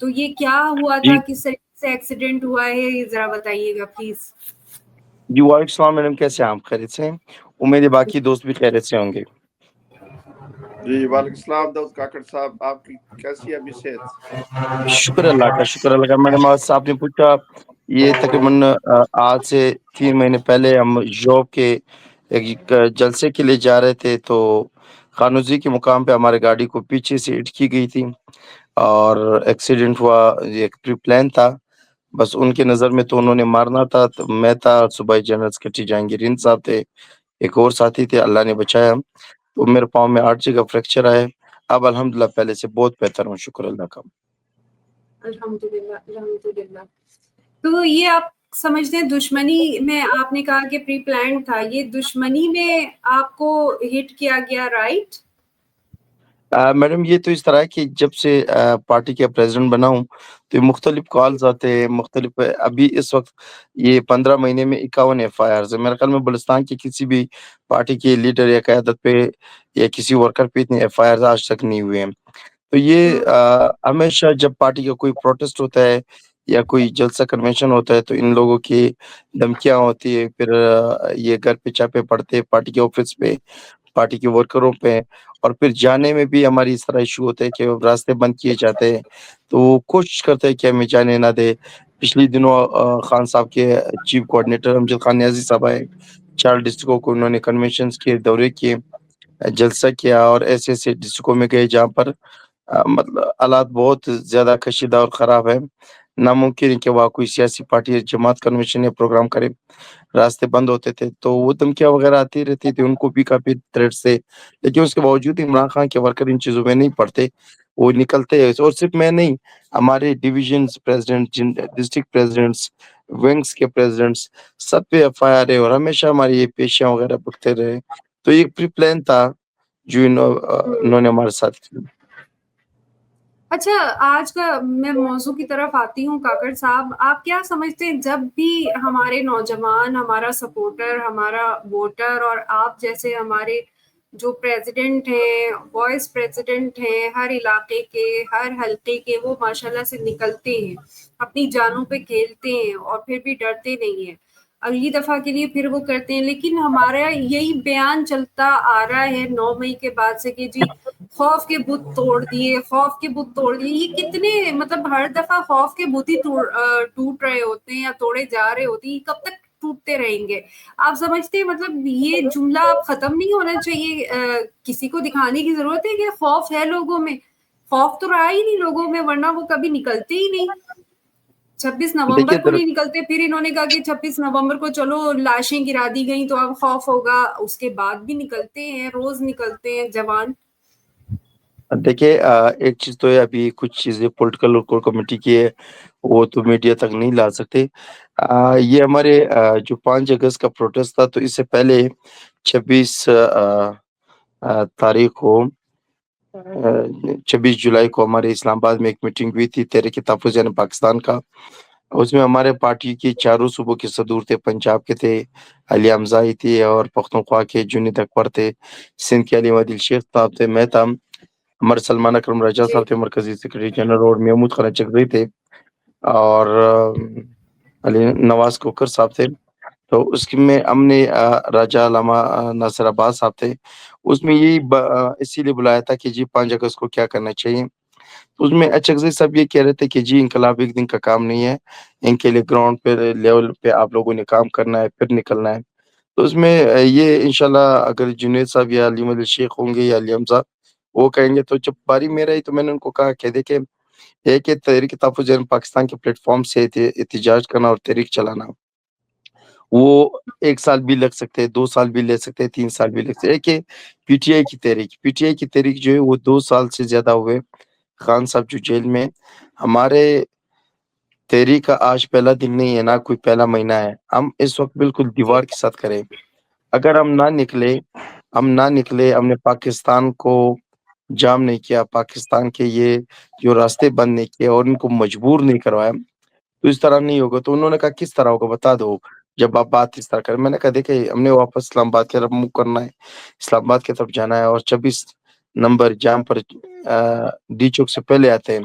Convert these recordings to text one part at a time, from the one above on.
تو یہ کیا ہوا جی تھا, کس طریقے سے ایکسیڈنٹ ہوا ہے, یہ ذرا بتائیے گا پلیز. جی وعلیکم السلام میڈم, کیسے ہیں آپ؟ خیریت سے ہیں؟ امید ہے باقی دوست بھی خیریت سے ہوں گے. جی وعلیکم السلام داؤد کاکڑ صاحب, آپ کی کیسی ہے ابھی صحت؟ شکر اللہ کا, شکر اللہ کا. میڈم آج آپ نے پوچھا, یہ تقریباً آج سے 3 مہینے پہلے ہم جاب کے ایک جلسے کے لیے جا رہے تھے, تو خانوزی کے مقام پہ ہمارے گاڑی کو پیچھے سے ہٹ کی گئی تھی اور ایکسیڈنٹ ہوا. یہ ایک پری پلان تھا, بس ان کے نظر میں تو انہوں نے مارنا تھا. تو میں تھا, صوبائی جنرل سیکرٹری جہانگیر ہند صاحب تھے, ایک اور ساتھی تھے, اللہ نے بچایا. تو میرے پاؤں میں 8 جگہ فریکچر آئے. اب الحمدللہ پہلے سے بہت بہتر ہوں, شکر اللہ کا. الحمدللہ الحمدللہ. تو یہ آپ سمجھتے ہیں دشمنی میں, آپ نے کہا کہ پری پلان تھا, یہ دشمنی میں آپ کو ہٹ کیا گیا, رائٹ؟ میڈم یہ تو اس طرح ہے کہ جب سے پارٹی کا پریزیڈنٹ بنا ہوں تو مختلف کالز آتے ہیں, مختلف. ابھی اس وقت یہ 15 مہینے میں 51 FIRs ہے. میرے خیال میں بلوچستان کی کسی بھی پارٹی کے لیڈر یا قیادت پہ یا کسی ورکر پہ اتنے FIRs آج تک نہیں ہوئے ہیں. تو یہ ہمیشہ جب پارٹی کا کوئی پروٹیسٹ ہوتا ہے یا کوئی جلسہ کنونشن ہوتا ہے تو ان لوگوں کی دھمکیاں ہوتی ہے, پھر یہ گھر پہ چاپے پڑتے پارٹی کے آفس پہ, پارٹی کے ورکروں پہ, اور پھر جانے میں بھی ہماری اس طرح ایشو ہوتے ہیں کہ راستے بند کیے جاتے ہیں. تو وہ کوشش کرتے ہیں کہ ہمیں جانے نہ دے. پچھلی دنوں خان صاحب کے چیف کوآرڈینیٹر امجد خان نیازی صاحب آئے, 4 ڈسٹرکوں کو انہوں نے کنونشنز کے دورے کیے, جلسہ کیا, اور ایسے ایسے ڈسٹرکوں میں گئے جہاں پر مطلب حالات بہت زیادہ کشیدہ اور خراب ہے. ناممکن ہے کہ وہاں کوئی سیاسی پارٹی جماعت کنونشن یا پروگرام کرے, راستے بند ہوتے تھے. تو وہ دھمکیاں وغیرہ آتی رہتی تھی, ان کو بھی کافی تھریٹ سے. لیکن اس کے باوجود عمران خان کے ورکر ان چیزوں میں نہیں پڑتے, وہ نکلتے ہیں. اور صرف میں نہیں, ہمارے divisions president, district presidents, wings کے پریزیڈنٹس, سب پہ FIR ہے, اور ہمیشہ ہماری یہ پیشیاں وغیرہ بکتے رہے. تو یہ پری پلان تھا جو انہوں نے ہمارے ساتھ کیا. اچھا, آج کا میں موضوع کی طرف آتی ہوں. کاکڑ صاحب, آپ کیا سمجھتے ہیں جب بھی ہمارے نوجوان, ہمارا سپورٹر, ہمارا ووٹر, اور آپ جیسے ہمارے جو پریزیڈنٹ ہیں, وائس پریزیڈنٹ ہیں, ہر علاقے کے, ہر حلقے کے, وہ ماشاءاللہ سے نکلتے ہیں, اپنی جانوں پہ کھیلتے ہیں, اور پھر بھی ڈرتے نہیں ہیں, اگلی دفعہ کے لیے پھر وہ کرتے ہیں. لیکن ہمارا یہی بیان چلتا آ رہا ہے 9 مئی کے بعد سے کہ جی خوف کے بت توڑ دیے, خوف کے بت توڑ دیے. یہ کتنے, مطلب ہر دفعہ خوف کے بت ہی ٹوٹ رہے ہوتے ہیں یا توڑے جا رہے ہوتے ہیں, کب تک ٹوٹتے رہیں گے؟ آپ سمجھتے ہیں مطلب یہ جملہ اب ختم نہیں ہونا چاہیے؟ کسی کو دکھانے کی ضرورت ہے کہ خوف ہے لوگوں میں. خوف تو رہا ہی نہیں لوگوں میں, ورنہ وہ کبھی نکلتے ہی نہیں. 26 نومبر کو نہیں نکلتے, پھر انہوں نے کہا کہ 26 نومبر کو چلو لاشیں گرا دی گئیں تو اب خوف ہوگا, اس کے بعد بھی نکلتے ہیں, روز نکلتے ہیں جوان. دیکھیے ایک چیز تو ہے, ابھی کچھ چیزیں پولیٹیکل کور کمیٹی کی ہے, وہ تو میڈیا تک نہیں لا سکتے. یہ ہمارے جو 5 اگست کا پروٹیسٹ تھا, تو اس سے پہلے 26 تاریخ کو 26 جولائی کو ہمارے اسلام آباد میں ایک میٹنگ ہوئی تھی تحریک تحفظ پاکستان کا. اس میں ہمارے پارٹی کے چاروں صوبوں کے صدور تھے. پنجاب کے تھے علی حمزائی تھے, اور پختونخوا کے جنید اکبر تھے, سندھ کے علی عادل شیخ صاحب تھے, میں تھا, ہمارے سلمان اکرم رجا صاحب تھے مرکزی سیکرٹری جنرل, اور محمود خان چکری تھے, اور علی نواز کوکر صاحب تھے. تو اس میں ہم نے راجہ علامہ ناصر عباس صاحب تھے. اس میں یہی اسی لیے بلایا تھا کہ جی 5 اگست کو کیا کرنا چاہیے. تو اس میں اچھا صاحب یہ کہہ رہے تھے کہ جی انقلاب ایک دن کا کام نہیں ہے, ان کے لیے گراؤنڈ پہ لیول پہ آپ لوگوں نے کام کرنا ہے, پھر نکلنا ہے. تو اس میں یہ انشاءاللہ اگر جنید صاحب یا علی مدل شیخ ہوں گے یا علی حمزہ, وہ کہیں گے. تو جب باری میرا ہی, تو میں نے ان کو کہا کہ دیکھیں, ایک تحریک تحفظ پاکستان کے پلیٹ فارم سے احتجاج کرنا اور تحریک چلانا, وہ 1 سال بھی لگ سکتے ہیں, 2 سال بھی لے سکتے ہیں, 3 سال بھی لگ سکتے ہیں. ایک PTI کی تحریک, PTI کی تحریک جو ہے وہ 2 سال سے زیادہ ہوئے. خان صاحب جو جیل میں, ہمارے تحریک کا آج پہلا دن نہیں ہے, نہ کوئی پہلا مہینہ ہے. ہم اس وقت بالکل دیوار کے ساتھ کریں. اگر ہم نہ نکلے, ہم نے پاکستان کو جام نہیں کیا, پاکستان کے یہ جو راستے بند نہیں کیے اور ان کو مجبور نہیں کروایا, تو اس طرح نہیں ہوگا. تو انہوں نے کہا کس طرح ہوگا بتا دو جب آپ بات اس طرح کریں. میں نے کہا دیکھیں, ہم نے واپس اسلام آباد کی طرف موو کرنا ہے, اسلام آباد کی طرف جانا ہے, اور 26 نمبر جہاں پر ڈی چوک سے پہلے آتے ہیں,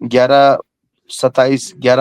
11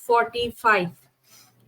45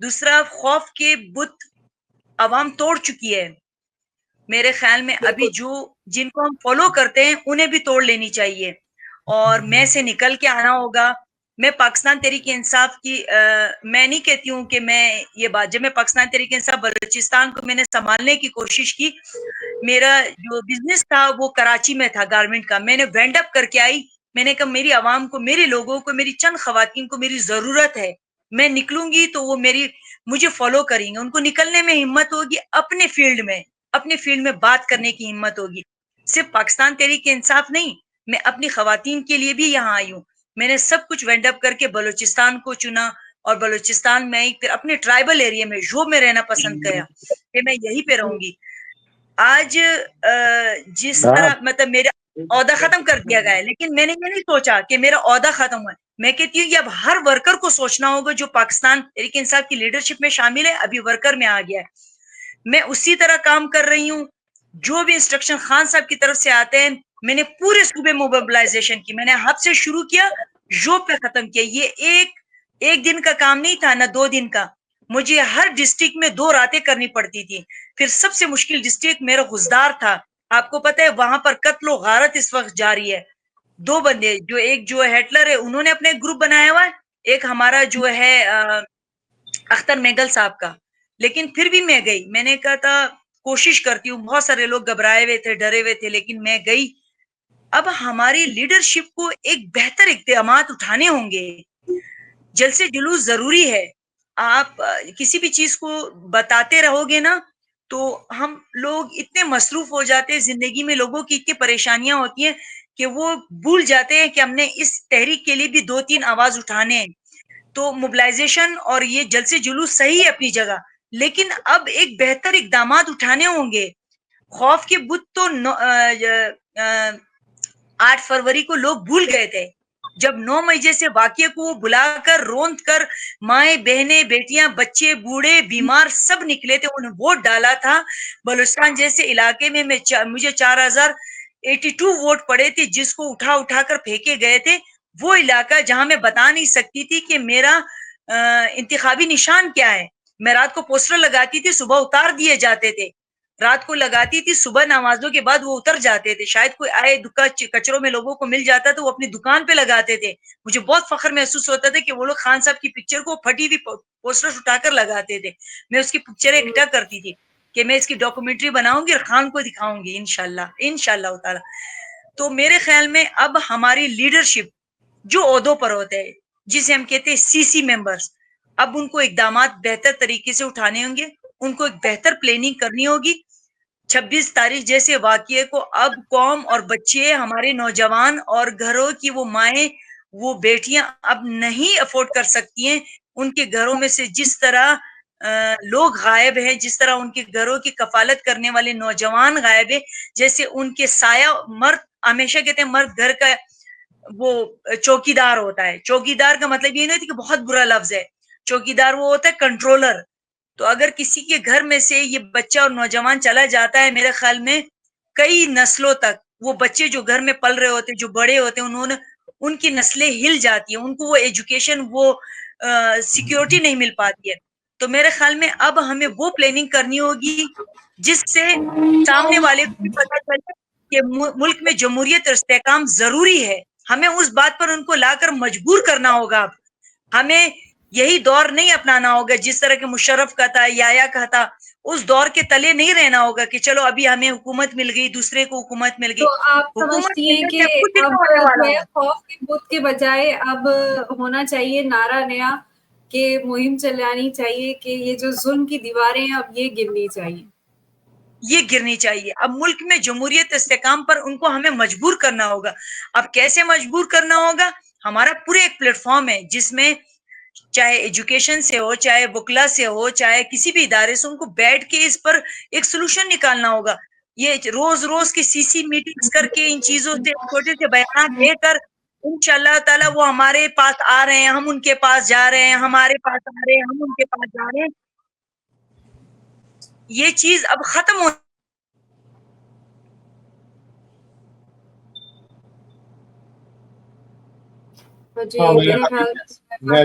دوسرا خوف کے بت عوام توڑ چکی ہے میرے خیال میں. ابھی جن کو ہم فالو کرتے ہیں انہیں بھی توڑ لینی چاہیے اور میں سے نکل کے آنا ہوگا. میں پاکستان تحریک انصاف کی میں نہیں کہتی ہوں کہ میں یہ بات, جب میں پاکستان تحریک انصاف بلوچستان کو میں نے سنبھالنے کی کوشش کی, میرا جو بزنس تھا وہ کراچی میں تھا گارمنٹ کا, میں نے وینڈ اپ کر کے آئی. میں نے کہا میری عوام کو, میرے لوگوں کو, میری چند خواتین کو میری ضرورت ہے, میں نکلوں گی تو وہ مجھے فالو کریں گے. ان کو نکلنے میں ہمت ہوگی, اپنے فیلڈ میں بات کرنے کی ہمت ہوگی. صرف پاکستان تحریک انصاف نہیں, میں اپنی خواتین کے لیے بھی یہاں آئی ہوں. میں نے سب کچھ وینڈ اپ کر کے بلوچستان کو چنا اور بلوچستان میں پھر اپنے ٹرائبل ایریا میں جو میں رہنا پسند کیا کہ میں یہیں پہ رہوں گی. آج جس طرح مطلب میرا عہدہ ختم کر دیا گیا ہے, لیکن میں نے یہ نہیں سوچا کہ میرا عہدہ ختم ہوا ہے. میں کہتی ہوں کہ اب ہر ورکر کو سوچنا ہوگا جو پاکستان تحریک انصاف کی لیڈرشپ میں شامل ہے, ابھی ورکر میں آ گیا ہے. میں اسی طرح کام کر رہی ہوں. جو بھی انسٹرکشن خان صاحب کی طرف سے آتے ہیں, میں نے پورے صوبے موبلائزیشن کی. میں نے ہب سے شروع کیا, جوب پہ ختم کیا. یہ ایک دن کا کام نہیں تھا, نہ 2 دن کا. مجھے ہر ڈسٹرکٹ میں 2 راتیں کرنی پڑتی تھی. پھر سب سے مشکل ڈسٹرکٹ میرا غزدار تھا. آپ کو پتہ ہے وہاں پر قتل و غارت اس وقت جاری ہے. 2 بندے, ایک جو ہٹلر ہے انہوں نے اپنے گروپ بنایا ہوا ہے, ایک ہمارا جو ہے اختر میگل صاحب کا. لیکن پھر بھی میں گئی. میں نے کہا تھا کوشش کرتی ہوں, بہت سارے لوگ گھبرائے ہوئے تھے, ڈرے ہوئے تھے, لیکن میں گئی. اب ہماری لیڈرشپ کو ایک بہتر اقدامات اٹھانے ہوں گے. جلسے جلوس ضروری ہے. آپ کسی بھی چیز کو بتاتے رہو گے نا تو ہم لوگ اتنے مصروف ہو جاتے ہیں زندگی میں, لوگوں کی اتنی پریشانیاں ہوتی ہیں کہ وہ بھول جاتے ہیں کہ ہم نے اس تحریک کے لیے بھی 2-3 آواز اٹھانے ہیں. تو موبلائزیشن اور یہ جلسے جلوس صحیح ہے اپنی جگہ, لیکن اب ایک بہتر اقدامات اٹھانے ہوں گے. خوف کے بت تو 8 فروری کو لوگ بھول گئے تھے, جب 9 مئی جیسے واقعے کو بلا کر روند کر مائیں بہنیں بیٹیاں بچے بوڑھے بیمار سب نکلے تھے, انہیں ووٹ ڈالا تھا. بلوچستان جیسے علاقے میں مجھے 4082 ووٹ پڑے تھے, جس کو اٹھا کر پھینکے گئے تھے. وہ علاقہ جہاں میں بتا نہیں سکتی تھی کہ میرا انتخابی نشان کیا ہے. میں رات کو پوسٹر لگاتی تھی, صبح اتار دیے جاتے تھے. رات کو لگاتی تھی, صبح نمازوں کے بعد وہ اتر جاتے تھے. شاید کوئی آئے کچروں میں لوگوں کو مل جاتا تو وہ اپنی دکان پہ لگاتے تھے. مجھے بہت فخر محسوس ہوتا تھا کہ وہ لوگ خان صاحب کی پکچر کو پھٹی ہوئی پوسٹر اٹھا کر لگاتے تھے. میں اس کی پکچریں اکٹھا کرتی تھی کہ میں اس کی ڈاکومنٹری بناؤں گی اور خان کو دکھاؤں گی انشاءاللہ تعالی. تو میرے خیال میں اب ہماری لیڈرشپ جو عہدوں پر ہوتے ہیں, جسے ہم کہتے ہیں CC ممبرز, اب ان کو اقدامات بہتر طریقے سے اٹھانے ہوں گے. ان کو ایک بہتر پلاننگ کرنی ہوگی. 26 تاریخ جیسے واقعے کو اب قوم اور بچے, ہمارے نوجوان اور گھروں کی وہ مائیں وہ بیٹیاں اب نہیں افورڈ کر سکتی ہیں. ان کے گھروں میں سے جس طرح لوگ غائب ہیں, جس طرح ان کے گھروں کی کفالت کرنے والے نوجوان غائب ہیں, جیسے ان کے سایہ مرد, ہمیشہ کہتے ہیں مرد گھر کا وہ چوکیدار ہوتا ہے. چوکیدار کا مطلب یہ نہیں کہ بہت برا لفظ ہے. چوکیدار وہ ہوتا ہے کنٹرولر. تو اگر کسی کے گھر میں سے یہ بچہ اور نوجوان چلا جاتا ہے, میرے خیال میں کئی نسلوں تک وہ بچے جو گھر میں پل رہے ہوتے, جو بڑے ہوتے, ان کی نسلیں ہل جاتی ہیں. ان کو وہ ایجوکیشن, وہ سیکیورٹی نہیں مل پاتی ہے. تو میرے خیال میں اب ہمیں وہ پلاننگ کرنی ہوگی جس سے سامنے والے کو بھی پتا چلے کہ ملک میں جمہوریت اور استحکام ضروری ہے. ہمیں اس بات پر ان کو لا کر مجبور کرنا ہوگا. اب ہمیں یہی دور نہیں اپنانا ہوگا جس طرح کے مشرف کا تھا, یا کا تھا. اس دور کے تلے نہیں رہنا ہوگا کہ چلو ابھی ہمیں حکومت مل گئی, دوسرے کو حکومت مل گئی. تو آپ حکومت سمجھتی ہیں ملنے کہ سے کچھ نہیں اب ہونے جو والا ہے ہے. خوف کے بت کے بجائے اب ہونا چاہیے نعرہ نیا, کہ مہم چلانی چاہیے کہ یہ جو ظلم کی دیواریں ہیں اب یہ گرنی چاہیے, یہ گرنی چاہیے. اب ملک میں جمہوریت استحکام پر ان کو ہمیں مجبور کرنا ہوگا. اب کیسے مجبور کرنا ہوگا؟ ہمارا پورے ایک پلیٹ فارم ہے جس میں چاہے ایجوکیشن سے ہو, چاہے وکلا سے ہو, چاہے کسی بھی ادارے سے, ان کو بیٹھ کے اس پر ایک سولوشن نکالنا ہوگا. یہ روز کی CC میٹنگز کر کے ان چیزوں سے چھوٹے سے بیانات دے کر انشاءاللہ تعالی وہ ہمارے پاس آ رہے ہیں, ہم ان کے پاس جا رہے ہیں, ہمارے پاس آ رہے ہیں, ہم ان کے پاس جا رہے ہیں. یہ چیز اب ختم ہو. جی میرے خیال میں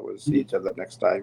we'll see each other next time.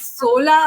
16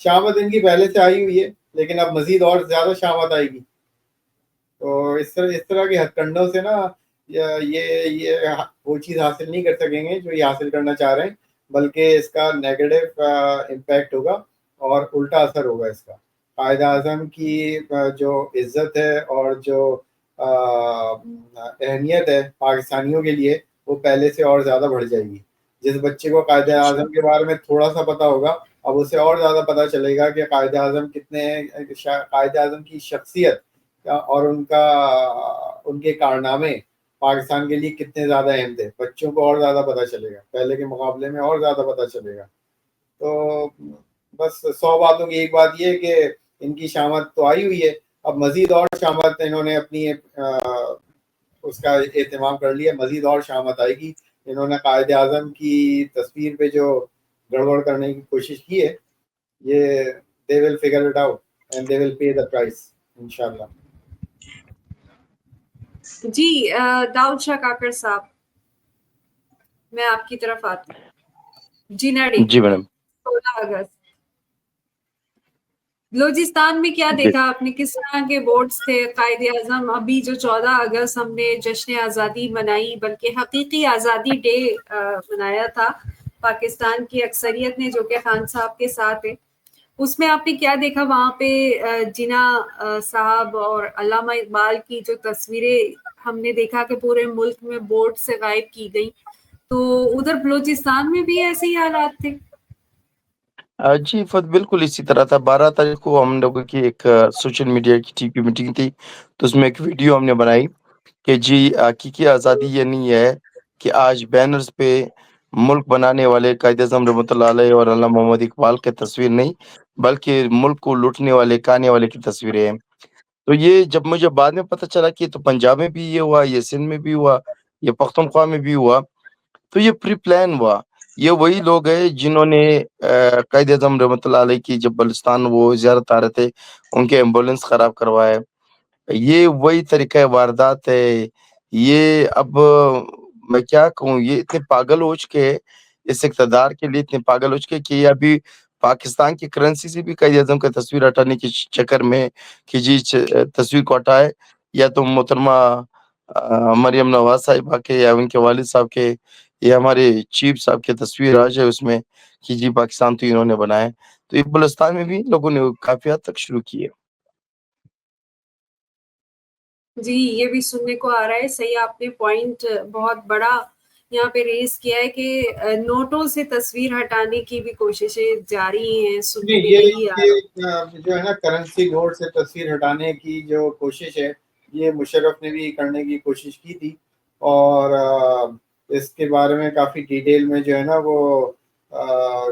شامت ان کی پہلے سے آئی ہوئی ہے لیکن اب مزید اور زیادہ شامت آئے گی. تو اس طرح کے ہتھ کنڈوں سے نا یہ وہ چیز حاصل نہیں کر سکیں گے جو یہ حاصل کرنا چاہ رہے ہیں, بلکہ اس کا نیگیٹو امپیکٹ ہوگا اور الٹا اثر ہوگا اس کا. قائد اعظم کی جو عزت ہے اور جو اہمیت ہے پاکستانیوں کے لیے وہ پہلے سے اور زیادہ بڑھ جائے گی. جس بچے کو قائد اعظم کے بارے میں تھوڑا سا پتا ہوگا اب اسے اور زیادہ پتا چلے گا کہ قائد اعظم قائد اعظم کی شخصیت اور ان کے کارنامے پاکستان کے لیے کتنے زیادہ اہم تھے. بچوں کو اور زیادہ پتا چلے گا, پہلے کے مقابلے میں اور زیادہ پتا چلے گا. تو بس 100 باتوں کی ایک بات یہ کہ ان کی شامت تو آئی ہوئی ہے, اب مزید اور شامت انہوں نے اپنی اس کا اہتمام کر لیا, مزید اور شامت آئے گی. انہوں نے قائد اعظم کی تصویر پہ جو گڑبڑ کرنے کی کوشش کی ہے یہ they will figure it out and they will pay the price انشاءاللہ. جی داؤد شاہ کاکڑ صاحب, میں آپ کی طرف آتی ہوں. جی ناڈی. جی میڈم. 16 اگست بلوچستان میں کیا دیکھا آپ نے, کس طرح کے بورڈز تھے؟ قائد اعظم ابھی جو 14 اگست ہم نے جشن آزادی منائی, بلکہ حقیقی آزادی ڈے منایا تھا پاکستان کی اکثریت نے جو کہ خان صاحب کے ساتھ ہے, اس میں آپ نے کیا دیکھا؟ وہاں پہ جناح صاحب اور علامہ اقبال کی جو تصویریں ہم نے دیکھا کہ پورے ملک میں بورڈ سے غائب کی گئی, تو ادھر بلوچستان میں بھی ایسے ہی حالات تھے؟ جی بالکل اسی طرح تھا. 12 تاریخ کو ہم لوگوں کی ایک سوشل میڈیا کی ٹی وی میٹنگ تھی, تو اس میں ایک ویڈیو ہم نے بنائی کہ جی حقیقی آزادی یہ نہیں ہے کہ آج بینرز پہ ملک بنانے والے قائد اعظم رحمۃ اللہ علیہ اور علامہ محمد اقبال کی تصویر نہیں, بلکہ ملک کو لوٹنے والے کھانے والے کی تصویریں ہیں. تو یہ جب مجھے بعد میں پتہ چلا کہ تو پنجاب میں بھی یہ ہوا, یہ سندھ میں بھی ہوا, یہ پختونخوا میں بھی ہوا, تو یہ پری پلان ہوا. یہ وہی لوگ ہیں جنہوں نے قائد اعظم رحمۃ اللہ علیہ کی جب بلوچستان وہ زیارت آ رہے تھے ان کے ایمبولینس خراب کروائے. یہ وہی طریقہ واردات ہے. یہ اب میں کیا کہوں, یہ اتنے پاگل ہو چکے اس اقتدار کے لیے, اتنے پاگل ہو چکے کہ یہ ابھی پاکستان کی کرنسی سے بھی قائد اعظم کا تصویر ہٹانے کے چکر میں کہ جی تصویر کو ہٹائے, یا تو محترمہ مریم نواز صاحبہ کے یا ان کے والد صاحب کے یا ہمارے چیف صاحب کی تصویر آ جائے اس میں کہ جی پاکستان تو انہوں نے بنایا. تو ایک بلوچستان میں بھی لوگوں نے کافی حد تک شروع کی ہے. جی یہ بھی سننے کو آ رہا ہے. صحیح, آپ نے پوائنٹ بہت بڑا یہاں پہ ریز کیا ہے کہ نوٹوں سے تصویر ہٹانے کی بھی کوششیں جاری ہیں. سننے میں یہی آ رہا ہے جو ہے نا کرنسی نوٹ سے تصویر ہٹانے کی جو کوشش ہے یہ مشرف نے بھی کرنے کی کوشش کی تھی, اور اس کے بارے میں کافی ڈیٹیل میں جو ہے نا وہ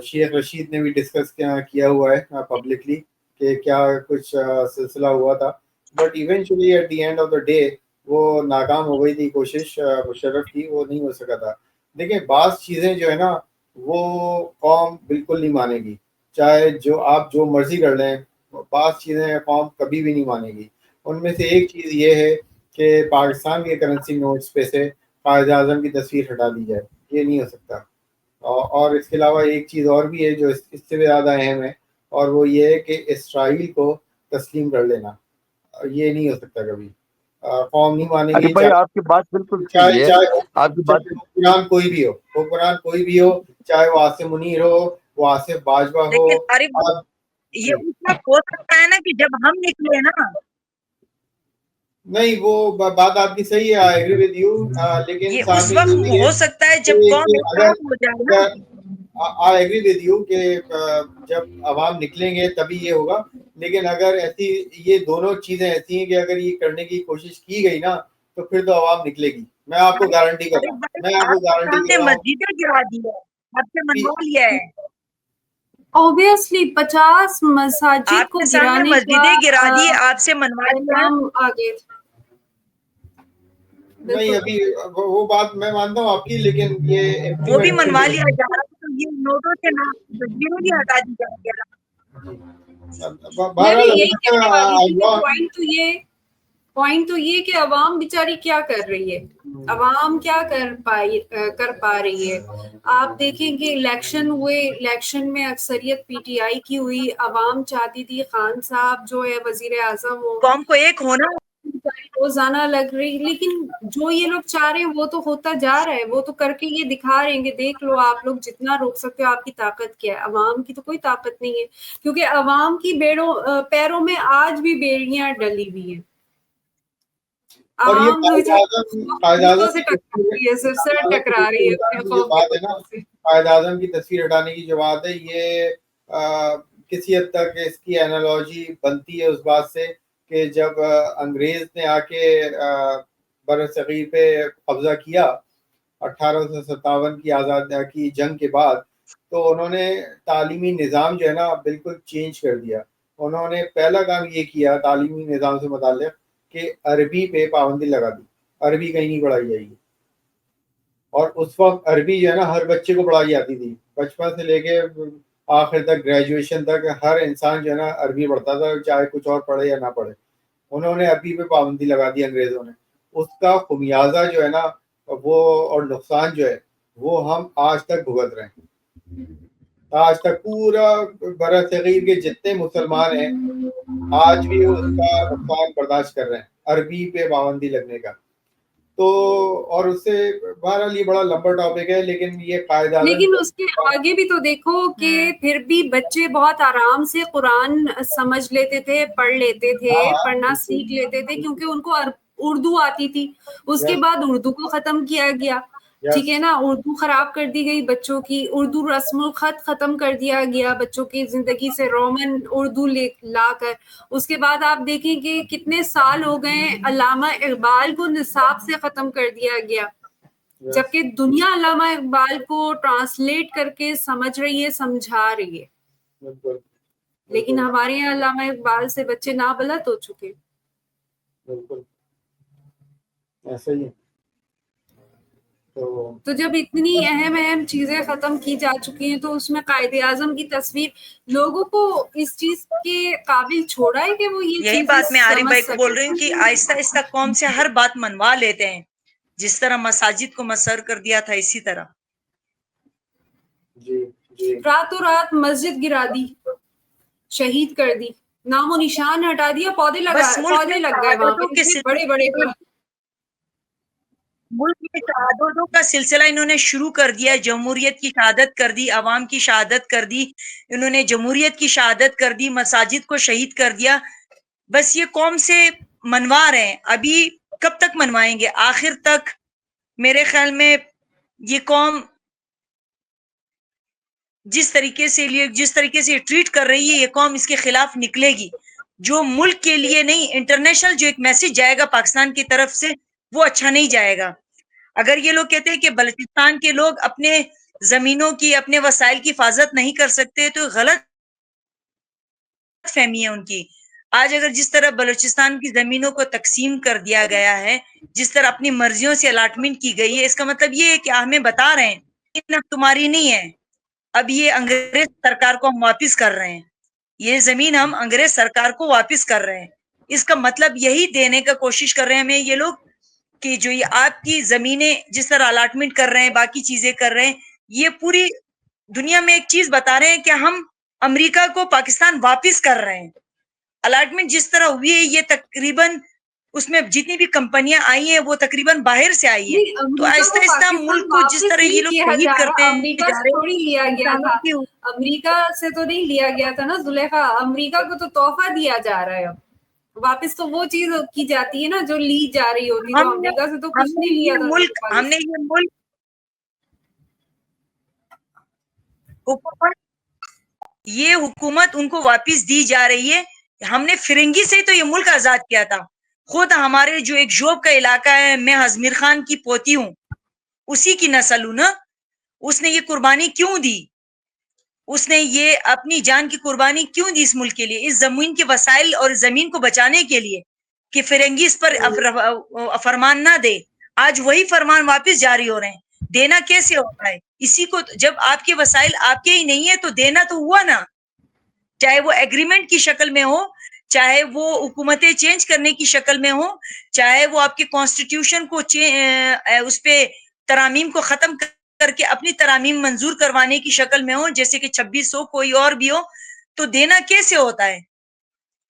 شیخ رشید نے بھی ڈسکس کیا ہوا ہے پبلکلی کہ کیا کچھ سلسلہ ہوا تھا. But eventually at the end of the day وہ ناکام ہو گئی تھی کوشش مشرف کی, وہ نہیں ہو سکا تھا. دیکھیں بعض چیزیں جو ہے نا وہ قوم بالکل نہیں مانے گی, چاہے آپ جو مرضی کر لیں, بعض چیزیں قوم کبھی بھی نہیں مانے گی. ان میں سے ایک چیز یہ ہے کہ پاکستان کے کرنسی نوٹس پہ سے قائد اعظم کی تصویر ہٹا دی جائے, یہ نہیں ہو سکتا. اور اس کے علاوہ ایک چیز اور بھی ہے جو اس سے بھی زیادہ اہم ہے, اور وہ یہ ہے کہ اسرائیل کو تسلیم کر لینا, یہ نہیں ہو سکتا کبھی. قوم نہیں مانے گی, بھائی آپ کی بات بالکل صحیح ہے. آپ کی بات حکمران کوئی بھی ہو, حکمران کوئی بھی ہو, چاہے وہ آصف منیر ہو, وہ آصف باجوہ ہو. یہ اس وقت ہو سکتا ہے نا کہ جب ہم نکلے نا, نہیں وہ بات آپ کی صحیح ہے, آئی ایگری ود یو, لیکن یہ اس وقت ہو سکتا ہے جب قوم ایک ہو جائے نا. آئی ایگری ود یو کہ جب عوام نکلیں گے تبھی یہ ہوگا, لیکن اگر ایسی یہ دونوں چیزیں ایسی ہیں کہ اگر یہ کرنے کی کوشش کی گئی نا تو پھر تو عوام نکلے گی. میں آپ کو گارنٹی کرتا ہوں, میں آپ کو گارنٹی آپ نے مسجدیں گرا دی ہے, آپ سے منوا لیا ہے. obviously 50 مساجد کو گرانے کا مسجدیں گرا دی, آپ سے منوا لیا. آگے نہیں ابھی وہ بات میں مانتا ہوں آپ کی, لیکن یہ وہ بھی منوا لیا جا رہا ہے, تو یہ نوٹوں سے نہ تصویروں بھی ہٹا دی جا رہی ہے. میں بھی یہی کہنے والی تھی کہ پوائنٹ تو یہ کہ عوام بیچاری کیا کر رہی ہے. عوام کیا کر پا رہی ہے. آپ دیکھیں کہ الیکشن ہوئے, الیکشن میں اکثریت پی ٹی آئی کی ہوئی. عوام چاہتی تھی خان صاحب جو ہے وزیر اعظم وہ قوم کو ایک ہونا. روزانہ لگ رہی, لیکن جو یہ لوگ چاہ رہے ہیں وہ تو ہوتا جا رہا ہے. وہ تو کر کے یہ دکھا رہے ہیں کہ دیکھ لو آپ لوگ جتنا روک سکتے ہو, آپ کی طاقت کیا ہے. عوام کی تو کوئی طاقت نہیں ہے, کیونکہ عوام کی پیروں میں آج بھی بیڑیاں ڈلی ہوئی ہیں. اور یہ عوام قائد اعظم سے کی ٹکرا رہی ہے, صرف سر ٹکرا رہی ہے اپنے جو خوف بات کے ہے نا, وجہ سے. قائد اعظم کی تصویر ہٹانے کی جو بات ہے, یہ کسی حد تک اس کی اینالوجی بنتی ہے اس بات سے کہ جب انگریز نے آ کے بر صغیر پہ قبضہ کیا 1857 کی آزادی کی جنگ کے بعد, تو انہوں نے تعلیمی نظام جو ہے نا بالکل چینج کر دیا. انہوں نے پہلا کام یہ کیا تعلیمی نظام سے متعلق کہ عربی پہ پابندی لگا دی, عربی کہیں نہیں پڑھائی جائے گی. اور اس وقت عربی جو ہے نا ہر بچے کو پڑھائی جاتی تھی, بچپن سے لے کے آخر تک گریجویشن تک ہر انسان جو ہے نا عربی پڑھتا تھا, چاہے کچھ اور پڑھے یا نہ پڑھے. انہوں نے عربی پہ پابندی لگا دی انگریزوں نے. اس کا خمیازہ جو ہے نا وہ اور نقصان جو ہے وہ ہم آج تک بھگت رہے ہیں. آج تک پورا برصغیر صغیر کے جتنے مسلمان ہیں آج بھی اس کا نقصان برداشت کر رہے ہیں عربی پہ پابندی لگنے کا. تو اور اس سے بہرحال یہ بڑا لمبا ٹاپک ہے, لیکن یہ قائد اعظم, لیکن اس کے آگے بھی تو دیکھو کہ پھر بھی بچے بہت آرام سے قرآن سمجھ لیتے تھے, پڑھ لیتے تھے, پڑھنا سیکھ لیتے تھے, کیونکہ ان کو اردو آتی تھی. اس کے بعد اردو کو ختم کیا گیا, ٹھیک ہے نا, اردو خراب کر دی گئی بچوں کی, اردو رسم الخط ختم کر دیا گیا بچوں کی زندگی سے, رومن اردو لا کر. اس کے بعد آپ دیکھیں کہ کتنے سال ہو گئے علامہ اقبال کو نصاب سے ختم کر دیا گیا, جبکہ دنیا علامہ اقبال کو ٹرانسلیٹ کر کے سمجھ رہی ہے, سمجھا رہی ہے. لیکن ہمارے یہاں علامہ اقبال سے بچے نابلد ہو چکے. بالکل ایسا ہی ہے. تو جب اتنی اہم چیزیں ختم کی جا چکی ہیں تو اس میں قائد اعظم کی تصویر لوگوں کو اس چیز کے قابل چھوڑا ہے کہ وہ یہ یہی چیزیں بات میں عارف بھائی کو بول رہی ہوں سمجھ کہ سکیں. آہستہ آہستہ قوم سے ہر بات منوا لیتے ہیں, جس طرح مساجد کو مسر کر دیا تھا اسی طرح. جی جی راتوں رات مسجد گرا دی, شہید کر دی, نام و نشان ہٹا دیا, پودے بس ملک میں لگ گئے وہاں پہ, شہادتوں کے اتنے بڑے بڑے ملک میں شہادتوں کا سلسلہ انہوں نے شروع کر دیا. جمہوریت کی شہادت کر دی, عوام کی شہادت کر دی, انہوں نے جمہوریت کی شہادت کر دی, مساجد کو شہید کر دیا. بس یہ قوم سے منوا رہے ہیں. ابھی کب تک منوائیں گے؟ آخر تک میرے خیال میں یہ قوم جس طریقے سے ٹریٹ کر رہی ہے, یہ قوم اس کے خلاف نکلے گی. جو ملک کے لیے نہیں, انٹرنیشنل جو ایک میسج جائے گا پاکستان کی طرف سے, وہ اچھا نہیں جائے گا. اگر یہ لوگ کہتے ہیں کہ بلوچستان کے لوگ اپنے زمینوں کی, اپنے وسائل کی حفاظت نہیں کر سکتے, تو غلط فہمی ہے ان کی. آج اگر جس طرح بلوچستان کی زمینوں کو تقسیم کر دیا گیا ہے, جس طرح اپنی مرضیوں سے الاٹمنٹ کی گئی ہے, اس کا مطلب یہ ہے کہ ہمیں بتا رہے ہیں تمہاری نہیں ہے, اب یہ انگریز سرکار کو ہم واپس کر رہے ہیں, یہ زمین ہم انگریز سرکار کو واپس کر رہے ہیں. اس کا مطلب یہی دینے کا کوشش کر رہے ہیں ہمیں یہ لوگ کہ جو یہ آپ کی زمینیں جس طرح الاٹمنٹ کر رہے ہیں, باقی چیزیں کر رہے ہیں, یہ پوری دنیا میں ایک چیز بتا رہے ہیں کہ ہم امریکہ کو پاکستان واپس کر رہے ہیں. الاٹمنٹ جس طرح ہوئی ہے, یہ تقریباً اس میں جتنی بھی کمپنیاں آئی ہیں وہ تقریباً باہر سے آئی ہیں. تو آہستہ آہستہ ملک کو جس طرح یہ لوگ شہید کرتے امریکہ جا سے رہے تھوڑی لیا گیا تھا, امریکہ سے تو نہیں لیا گیا تھا نا زلیخا, امریکہ کو تو تحفہ دیا جا رہا ہے. اب واپس تو وہ چیز کی جاتی ہے نا جو لی جا رہی ہوتی, تو امریکہ سے تو کچھ نہیں لیا تھا. ہم نے یہ ملک حکومت ان کو واپس دی جا رہی ہے. ہم نے فرنگی سے تو یہ ملک آزاد کیا تھا. خود ہمارے جو ایک جوب کا علاقہ ہے, میں ہزمیر خان کی پوتی ہوں, اسی کی نسل ہوں نا. اس نے یہ قربانی کیوں دی؟ اس نے یہ اپنی جان کی قربانی کیوں دی اس ملک کے لیے, اس زمین کے وسائل اور زمین کو بچانے کے لیے, کہ فرنگی اس پر فرمان نہ دے. آج وہی فرمان واپس جاری ہو رہے ہیں. دینا کیسے ہوتا ہے اسی کو؟ جب آپ کے وسائل آپ کے ہی نہیں ہے تو دینا تو ہوا نا, چاہے وہ ایگریمنٹ کی شکل میں ہو, چاہے وہ حکومتیں چینج کرنے کی شکل میں ہو، چاہے وہ آپ کے کانسٹیٹیوشن کو اس پہ ترامیم کو ختم کر کے اپنی ترامیم منظور کروانے کی شکل میں ہو، جیسے کہ 26 ہو، کوئی اور بھی ہو، تو دینا کیسے ہوتا ہے؟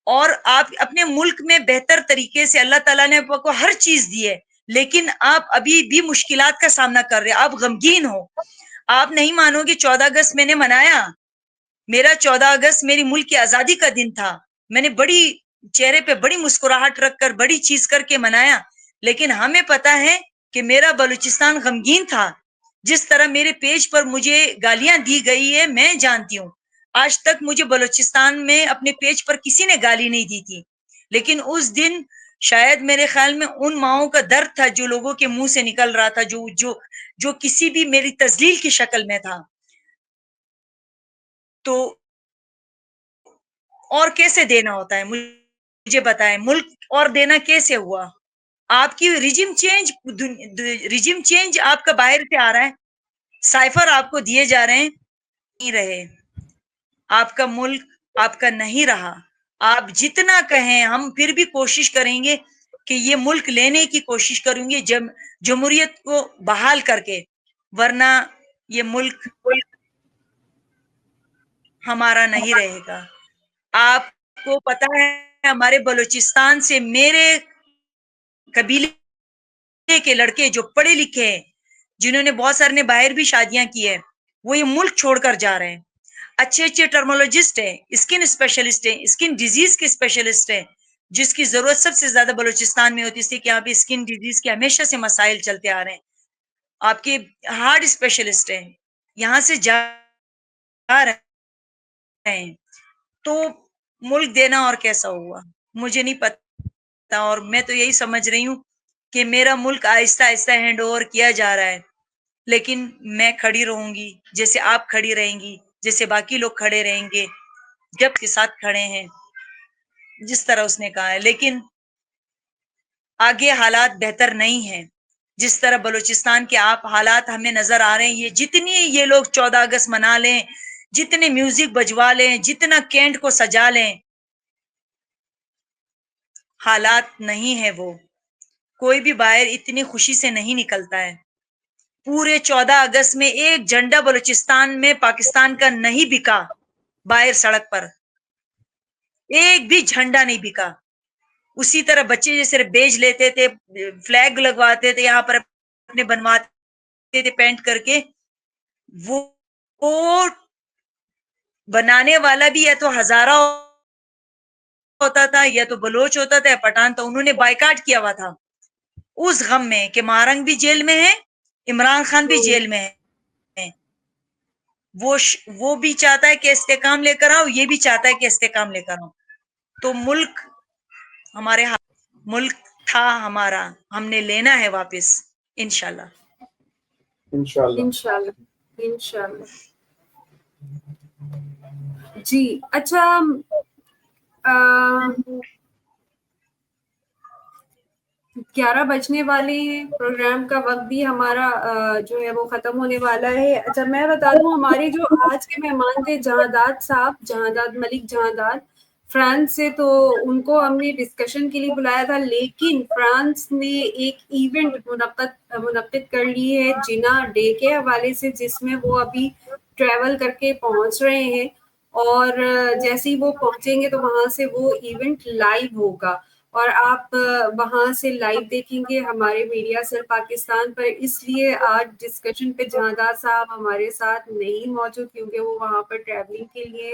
اور آپ اپنے ملک میں بہتر طریقے سے اللہ تعالیٰ نے آپ کو ہر چیز دی ہے، لیکن آپ ابھی بھی مشکلات کا سامنا کر رہے ہیں، آپ غمگین ہو. آپ نہیں مانو گے 14 اگست میں نے منایا، میرا 14 اگست میری ملک کی آزادی کا دن تھا، میں نے بڑی چہرے پہ بڑی مسکراہٹ رکھ کر بڑی چیز کر کے منایا، لیکن ہمیں پتا ہے کہ میرا بلوچستان غمگین تھا. جس طرح میرے پیج پر مجھے گالیاں دی گئی ہے میں جانتی ہوں، آج تک مجھے بلوچستان میں اپنے پیج پر کسی نے گالی نہیں دی تھی، لیکن اس دن شاید میرے خیال میں ان ماؤں کا درد تھا جو لوگوں کے منہ سے نکل رہا تھا، جو کسی بھی میری تذلیل کی شکل میں تھا. تو اور کیسے دینا ہوتا ہے مجھے بتائیں، ملک اور دینا کیسے ہوا؟ آپ کی ریجیم چینج آپ کا باہر سے آ رہا ہے، سائفر آپ کو دیے جا رہے ہیں، نہیں رہے، آپ کا ملک آپ کا نہیں رہا. آپ جتنا کہیں ہم پھر بھی کوشش کریں گے کہ یہ ملک لینے کی کوشش کریں گے جمہوریت کو بحال کر کے، ورنہ یہ ملک ہمارا نہیں رہے گا. آپ کو پتا ہے ہمارے بلوچستان سے میرے قبیلے کے لڑکے جو پڑھے لکھے ہیں، جنہوں نے بہت سارے نے باہر بھی شادیاں کی ہیں، وہ یہ ملک چھوڑ کر جا رہے ہیں. اچھے اچھے ٹرمولوجسٹ ہیں، اسکن اسپیشلسٹ ہیں، اسکن ڈیزیز کے اسپیشلسٹ ہیں، جس کی ضرورت سب سے زیادہ بلوچستان میں ہوتی ہے، کہ یہاں پہ اسکن ڈیزیز کے ہمیشہ سے مسائل چلتے آ رہے ہیں. آپ کے ہارٹ اسپیشلسٹ ہیں، یہاں سے جا رہے ہیں. تو ملک دینا اور کیسا ہوا مجھے نہیں پتا، اور میں تو یہی سمجھ رہی ہوں کہ میرا ملک آہستہ آہستہ ہینڈ اوور کیا جا رہا ہے، لیکن میں کھڑی رہوں گی جیسے آپ کھڑی رہیں گی، جیسے باقی لوگ کھڑے رہیں گے، جب کے ساتھ کھڑے ہیں جس طرح اس نے کہا ہے. لیکن آگے حالات بہتر نہیں ہیں، جس طرح بلوچستان کے آپ حالات ہمیں نظر آ رہے ہیں. یہ جتنی یہ لوگ 14 اگست منا لیں، جتنے میوزک بجوا لیں، جتنا کینٹ کو سجا لیں، حالات نہیں ہے وہ. کوئی بھی باہر اتنی خوشی سے نہیں نکلتا ہے. پورے 14 اگست میں ایک جھنڈا بلوچستان میں پاکستان کا نہیں بکا، باہر سڑک پر ایک بھی جھنڈا نہیں بکا. اسی طرح بچے جیسے بیج لیتے تھے، فلیگ لگواتے تھے، یہاں پر اپنے بنواتے تھے پینٹ کر کے. وہ بنانے والا بھی ہے تو ہزارہ ہوتا تھا، یا تو بلوچ ہوتا تھا یا پٹھان تھا، انہوں نے بائیکاٹ کیا ہوا تھا اس غم میں کہ مارنگ بھی جیل میں ہے، عمران خان بھی جیل میں ہے. وہ بھی چاہتا ہے کہ استحکام لے کر آؤ، یہ بھی چاہتا ہے کہ استحکام لے کر آؤ. تو ملک ہمارے ہاتھ، ملک تھا ہمارا، ہم نے لینا ہے واپس انشاءاللہ. انشاءاللہ انشاءاللہ. جی اچھا، 11 بجنے والے ہیں، پروگرام کا وقت بھی ہمارا جو ہے وہ ختم ہونے والا ہے. اچھا میں بتا دوں، ہمارے جو آج کے مہمان تھے جہانداد صاحب، جہانداد ملک جہانداد فرانس سے، تو ان کو ہم نے ڈسکشن کے لیے بلایا تھا، لیکن فرانس نے ایک ایونٹ منعقد کر لی ہے جنا ڈے کے حوالے سے، جس میں وہ ابھی ٹریول کر کے پہنچ رہے ہیں، اور جیسے ہی وہ پہنچیں گے تو وہاں سے وہ ایونٹ لائیو ہوگا، اور آپ وہاں سے لائیو دیکھیں گے ہمارے میڈیا سر پاکستان پر. اس لیے آج ڈسکشن پہ جہانداد صاحب ہمارے ساتھ نہیں موجود، کیونکہ وہ وہاں پر ٹریولنگ کے لیے.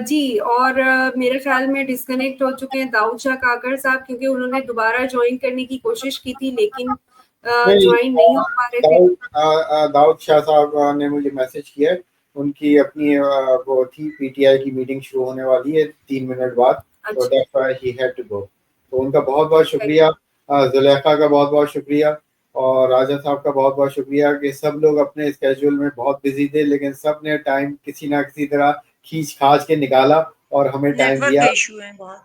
جی، اور میرے خیال میں ڈسکنیکٹ ہو چکے ہیں داؤد شاہ کاکڑ صاحب، کیونکہ انہوں نے دوبارہ جوائن کرنے کی کوشش کی تھی لیکن جوائن نہیں ہو پا رہے تھے. داؤد شاہ صاحب نے مجھے میسج کیا ہے، ان کی اپنی وہ تھی پی ٹی آئی کی میٹنگ شروع ہونے والی ہے 3 منٹ بعد، تو that's why he had to go. تو ان کا بہت بہت شکریہ، زلیخا کا بہت بہت شکریہ، اور راجہ صاحب کا بہت بہت شکریہ کہ سب لوگ اپنے اسکیجول میں بہت بزی تھے، لیکن سب نے ٹائم کسی نہ کسی طرح کھینچ کھانچ کے نکالا اور ہمیں ٹائم نیٹ ورک دیا. کا ایشو ہے بہت.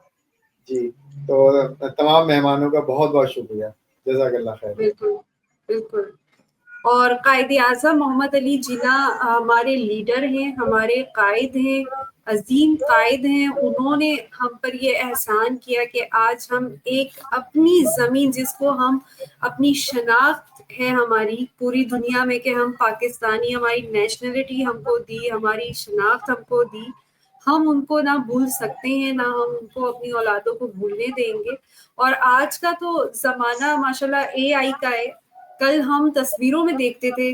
جی، تو تمام مہمانوں کا بہت بہت شکریہ، جزاک اللہ خیر. بالکل بالکل. اور قائد اعظم محمد علی جناح ہمارے لیڈر ہیں، ہمارے قائد ہیں، عظیم قائد ہیں, انہوں نے ہم پر یہ احسان کیا کہ آج ہم ایک اپنی زمین, جس کو ہم اپنی شناخت ہے ہماری پوری دنیا میں کہ ہم پاکستانی, ہماری نیشنلٹی ہم کو دی, ہماری شناخت ہم کو دی, ہم ان کو نہ بھول سکتے ہیں, نہ ہم ان کو اپنی اولادوں کو بھولنے دیں گے. اور آج کا تو زمانہ ماشاءاللہ اے آئی کا ہے. کل ہم تصویروں میں دیکھتے تھے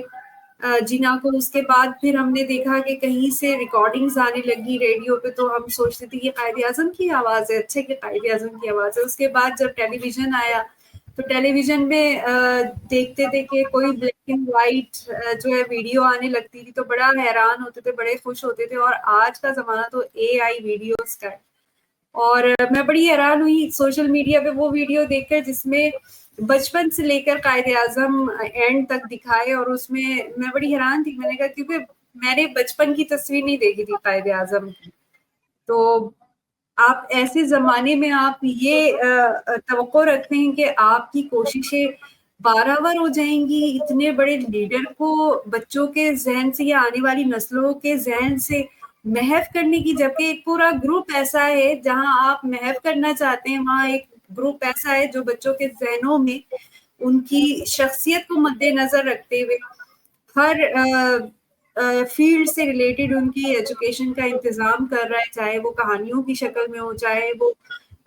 جنا کو, اس کے بعد پھر ہم نے دیکھا کہ کہیں سے ریکارڈنگز آنے لگی ریڈیو پہ, تو ہم سوچتے تھے یہ قائد اعظم کی آواز ہے, اچھا کہ قائد اعظم کی آواز ہے. اس کے بعد جب ٹیلی ویژن آیا تو ٹیلی ویژن میں دیکھتے تھے کہ کوئی بلیک اینڈ وائٹ جو ہے ویڈیو آنے لگتی تھی, تو بڑا حیران ہوتے تھے, بڑے خوش ہوتے تھے. اور آج کا زمانہ تو اے آئی ویڈیوز کا ہے. اور میں بڑی حیران ہوئی سوشل میڈیا پہ وہ ویڈیو دیکھ کر جس میں بچپن سے لے کر قائد اعظم اینڈ تک دکھائے, اور اس میں بڑی حیران تھی. میں نے کہا کیونکہ میں نے بچپن کی تصویر نہیں دیکھی تھی قائد اعظم کی, تو آپ ایسے زمانے میں آپ یہ توقع رکھتے ہیں کہ آپ کی کوششیں بارآور ہو جائیں گی. اتنے بڑے لیڈر کو بچوں کے ذہن سے یا آنے والی نسلوں کے ذہن سے محو کرنے کی, جبکہ ایک پورا گروپ ایسا ہے جہاں آپ محو کرنا چاہتے ہیں, وہاں ایک گروپ ایسا ہے جو بچوں کے ذہنوں میں ان کی شخصیت کو مد نظر رکھتے ہوئے ہر فیلڈ سے ریلیٹڈ ان کی ایجوکیشن کا انتظام کر رہا ہے, چاہے وہ کہانیوں کی شکل میں ہو, چاہے وہ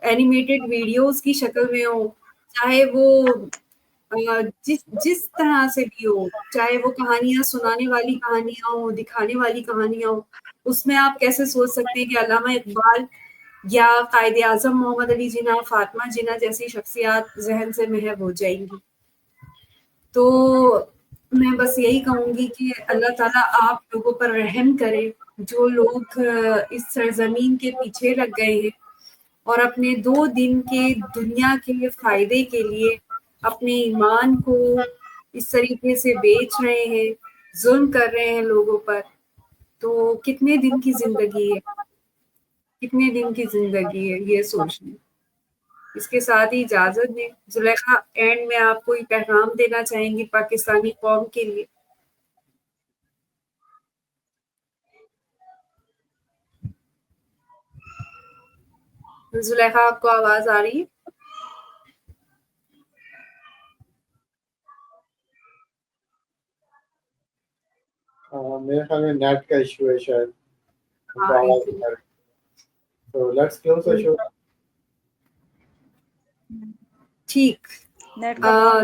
اینیمیٹڈ ویڈیوز کی شکل میں ہو, چاہے وہ جس طرح سے بھی ہو, چاہے وہ کہانیاں سنانے والی کہانیاں ہوں, دکھانے والی کہانیاں ہوں. اس میں آپ کیسے سوچ سکتے ہیں کہ علامہ اقبال یا قائد اعظم محمد علی جناح, فاطمہ جناح جیسی شخصیات ذہن سے محو ہو جائیں گی. تو میں بس یہی کہوں گی کہ اللہ تعالیٰ آپ لوگوں پر رحم کرے, جو لوگ اس سرزمین کے پیچھے لگ گئے ہیں اور اپنے 2 دن کے دنیا کے فائدے کے لیے اپنے ایمان کو اس طریقے سے بیچ رہے ہیں, ظلم کر رہے ہیں لوگوں پر. تو کتنے دن کی زندگی ہے, کتنے دن کی زندگی ہے, یہ سوچنا. اس کے ساتھ ہی اجازت دیں زلیخا, اینڈ میں آپ کوئی پیغام دینا چاہیں گی پاکستانی قوم کے لیے؟ زلیخا آپ کو آواز آ رہی ہے؟ میرے خیال میں نیٹ کا ایشو ہے شاید. So let's close the show. ٹھیک, نیٹ کا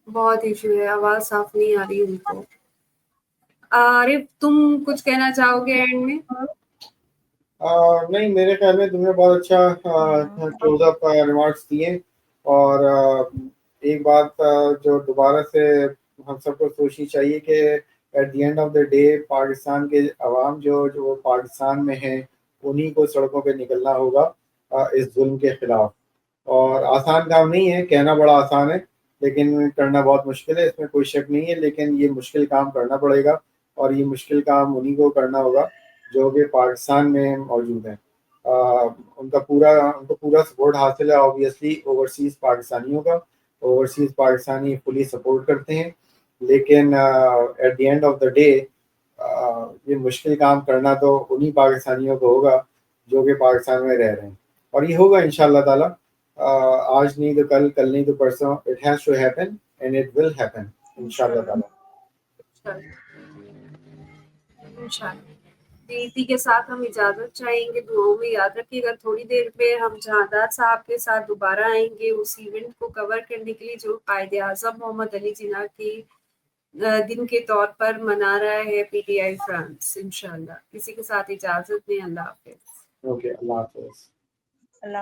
بہت ایشو ہے, آواز صاف نہیں آ رہی ان کو. عارف تم کچھ کہنا چاہو گے اینڈ میں؟ نہیں, میرے خیال میں تم نے بہت اچھا کلوز اپ ریمارکس دیے. اور ایک بات جو دوبارہ سے ہم سب کو سوچنی چاہیے کہ at the end of the day Pakistan کے عوام جو پاکستان میں ہیں انہیں کو سڑکوں پہ نکلنا ہوگا اس ظلم کے خلاف. اور آسان کام نہیں ہے, کہنا بڑا آسان ہے لیکن کرنا بہت مشکل ہے, اس میں کوئی شک نہیں ہے. لیکن یہ مشکل کام کرنا پڑے گا, اور یہ مشکل کام انہیں کو کرنا ہوگا جو کہ پاکستان میں موجود ہیں. ان کو پورا سپورٹ حاصل ہے آبویسلی اوورسیز پاکستانیوں کا. اوورسیز پاکستانی فلی سپورٹ کرتے ہیں, لیکن at the end of the day یہ مشکل کام کرنا تو انہیں پاکستانیوں کو ہوگا جو کہ پاکستان میں رہ رہے ہیں, اور یہ ہوگا انشاءاللہ تعالیٰ. آج نہیں تو کل, کل نہیں تو پرسوں. It has to happen and it will happen انشاءاللہ تعالیٰ. انشاءاللہ. اسی کے ساتھ ہم اجازت چاہیں گے. دعاؤں میں یاد رکھیے گا. تھوڑی دیر پہ ہم جہادات صاحب کے ساتھ دوبارہ آئیں گے اس ایونٹ کو کور کرنے کے لیے جو قائد اعظم محمد علی جناح کی دن کے طور پر منا رہا ہے پی ٹی آئی فرانس انشاءاللہ. اسی کے ساتھ اجازت دیں. اللہ حافظ. اوکے, اللہ حافظ. اللہ